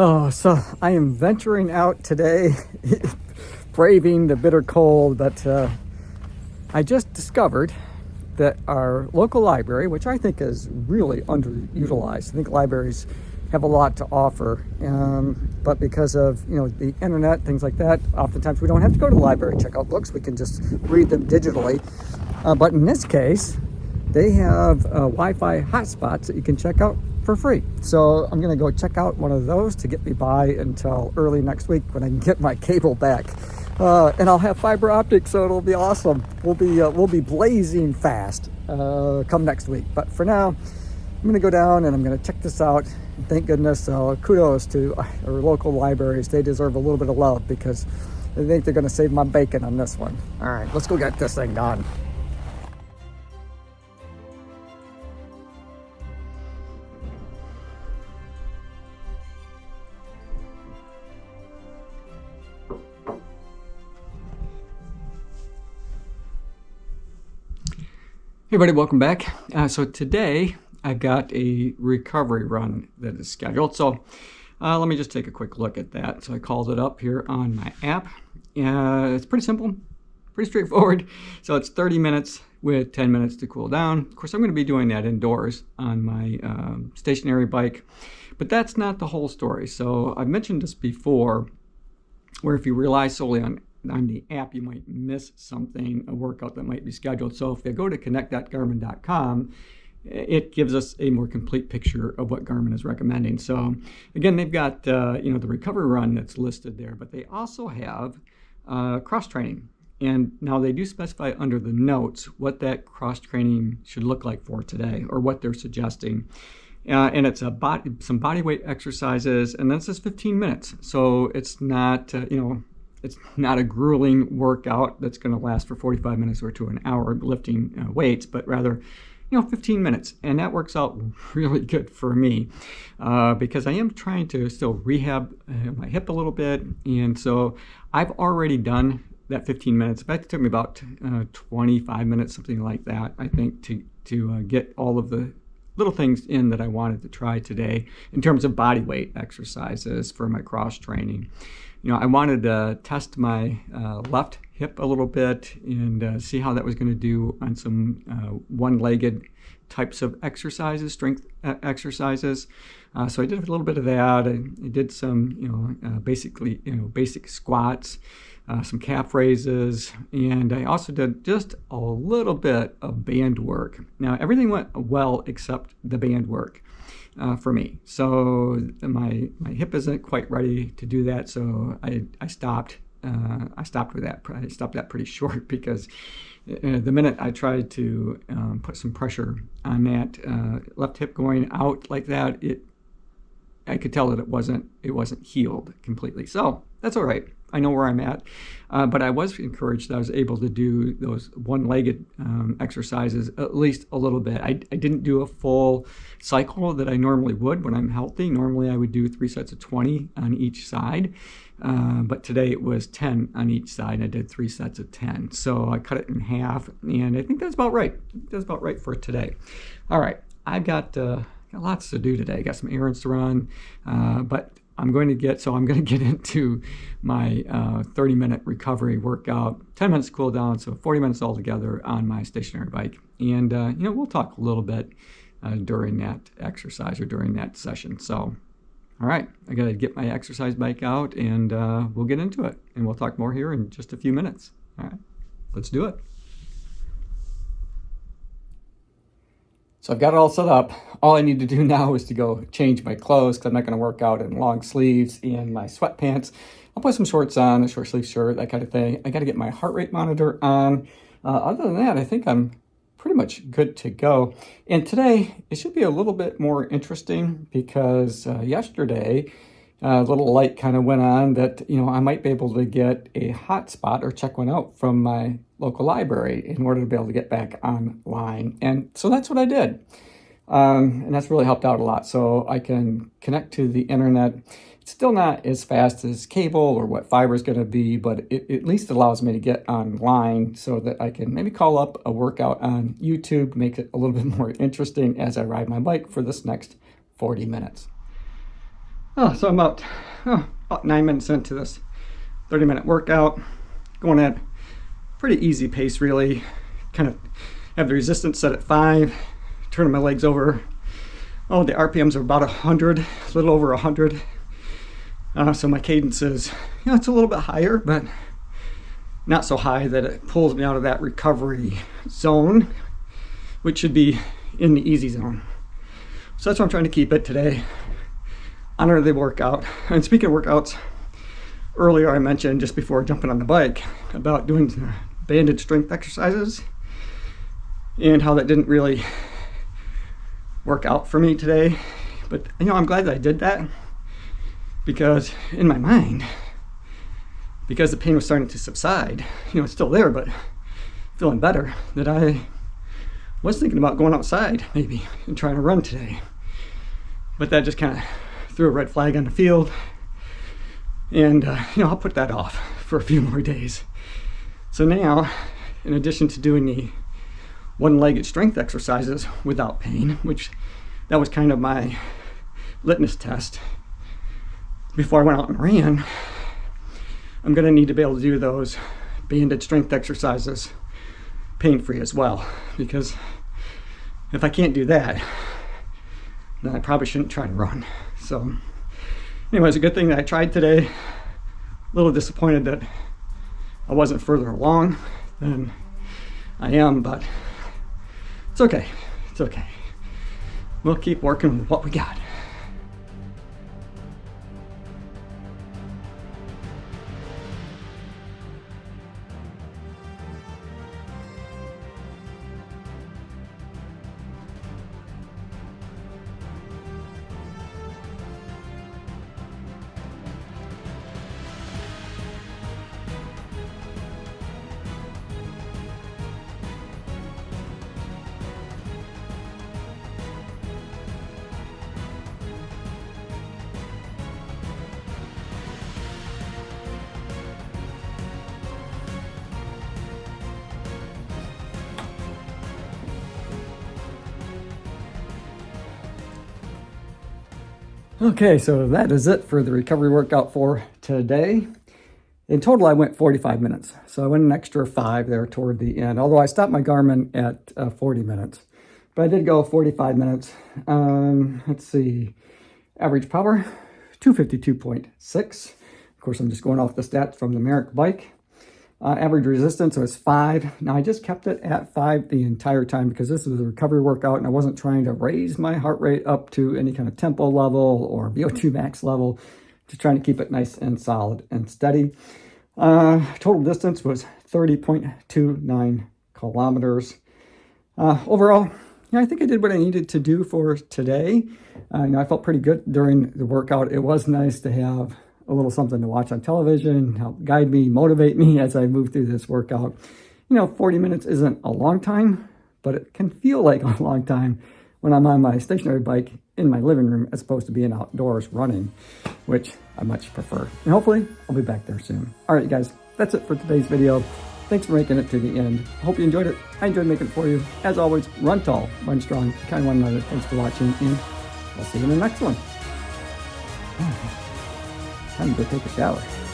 Oh, so I am venturing out today, braving the bitter cold, but I just discovered that our local library, which I think is really underutilized, I think libraries have a lot to offer, but because of the internet, things like that, oftentimes we don't have to go to the library and check out books. We can just read them digitally. But in this case, they have Wi-Fi hotspots that you can check out for free. So I'm going to go check out one of those to get me by until early next week when I can get my cable back. And I'll have fiber optics, so it'll be awesome. We'll be blazing fast come next week. But for now, I'm going to go down and I'm going to check this out. Thank goodness. Kudos to our local libraries. They deserve a little bit of love because I think they're going to save my bacon on this one. All right, let's go get this thing done. Hey everybody, welcome back. So today I've got a recovery run that is scheduled. So let me just take a quick look at that. So I called it up here on my app. It's pretty simple, pretty straightforward. So it's 30 minutes with 10 minutes to cool down. Of course, I'm going to be doing that indoors on my stationary bike, but that's not the whole story. So I've mentioned this before, where if you rely solely on the app, you might miss something, a workout that might be scheduled. So if they go to connect.garmin.com, it gives us a more complete picture of what Garmin is recommending. So again, they've got the recovery run that's listed there, but they also have cross training. And now they do specify under the notes what that cross training should look like for today, or what they're suggesting. And it's some body weight exercises, and then it says 15 minutes. So it's not it's not a grueling workout that's going to last for 45 minutes or to an hour lifting weights, but rather 15 minutes. And that works out really good for me because I am trying to still rehab my hip a little bit. And so I've already done that 15 minutes. In fact, it took me about 25 minutes, something like that, I think, to get all of the little things in that I wanted to try today in terms of body weight exercises for my cross training. I wanted to test my left hip a little bit and see how that was going to do on some one-legged types of exercises, strength exercises. So I did a little bit of that. I did some, basic squats, some calf raises, and I also did just a little bit of band work. Now, everything went well except the band work. For me. So my hip isn't quite ready to do that, so I stopped with that. I stopped that pretty short because the minute I tried to put some pressure on that left hip going out like that, I could tell that it wasn't healed completely. So that's all right. I know where I'm at, but I was encouraged that I was able to do those one-legged exercises at least a little bit. I didn't do a full cycle that I normally would when I'm healthy. Normally I would do 3 sets of 20 on each side, but today it was 10 on each side, and I did 3 sets of 10. So I cut it in half, and I think that's about right. That's about right for today. All right, I've got lots to do today. I got some errands to run, but I'm going to get into my 30-minute recovery workout, 10 minutes cool down, so 40 minutes altogether on my stationary bike. And, we'll talk a little bit during that exercise or during that session. So, all right, I got to get my exercise bike out and we'll get into it. And we'll talk more here in just a few minutes. All right, let's do it. So I've got it all set up. All I need to do now is to go change my clothes because I'm not going to work out in long sleeves and my sweatpants. I'll put some shorts on, a short sleeve shirt, that kind of thing. I got to get my heart rate monitor on. Other than that, I think I'm pretty much good to go. And today, it should be a little bit more interesting because yesterday, a little light kind of went on that, I might be able to get a hotspot or check one out from my local library in order to be able to get back online. And so that's what I did. And that's really helped out a lot. So I can connect to the internet. It's still not as fast as cable or what fiber is going to be, but it at least allows me to get online so that I can maybe call up a workout on YouTube, make it a little bit more interesting as I ride my bike for this next 40 minutes. So I'm about 9 minutes into this 30-minute workout, going at pretty easy pace really. Kind of have the resistance set at 5, turning my legs over. Oh, the RPMs are about 100, a little over 100. So my cadence is, it's a little bit higher, but not so high that it pulls me out of that recovery zone, which should be in the easy zone. So that's what I'm trying to keep it today. Honor the workout. And speaking of workouts, earlier I mentioned just before jumping on the bike about doing banded strength exercises and how that didn't really work out for me today. But I'm glad that I did that, because in my mind, because the pain was starting to subside, it's still there, but feeling better, that I was thinking about going outside maybe and trying to run today. But that just kind of threw a red flag on the field, and I'll put that off for a few more days. So now, in addition to doing the one-legged strength exercises without pain, which that was kind of my litmus test before I went out and ran, I'm going to need to be able to do those banded strength exercises pain-free as well, because if I can't do that, then I probably shouldn't try to run. So anyway, it's a good thing that I tried today. A little disappointed that I wasn't further along than I am, but it's okay. It's okay. We'll keep working with what we got. Okay, so that is it for the recovery workout for today. In total, I went 45 minutes. So I went an extra 5 there toward the end, although I stopped my Garmin at 40 minutes. But I did go 45 minutes. Let's see, average power, 252.6. Of course, I'm just going off the stats from the Merrick bike. Average resistance was 5. Now, I just kept it at 5 the entire time because this was a recovery workout and I wasn't trying to raise my heart rate up to any kind of tempo level or VO2 max level. Just trying to keep it nice and solid and steady. Total distance was 30.29 kilometers. Overall, I think I did what I needed to do for today. I felt pretty good during the workout. It was nice to have a little something to watch on television, help guide me, motivate me as I move through this workout. 40 minutes isn't a long time, but it can feel like a long time when I'm on my stationary bike in my living room as opposed to being outdoors running, which I much prefer. And hopefully I'll be back there soon. All right, guys, that's it for today's video. Thanks for making it to the end. Hope you enjoyed it. I enjoyed making it for you. As always, run tall, run strong, kind of one another. Thanks for watching, and I'll see you in the next one. Time to go take a shower.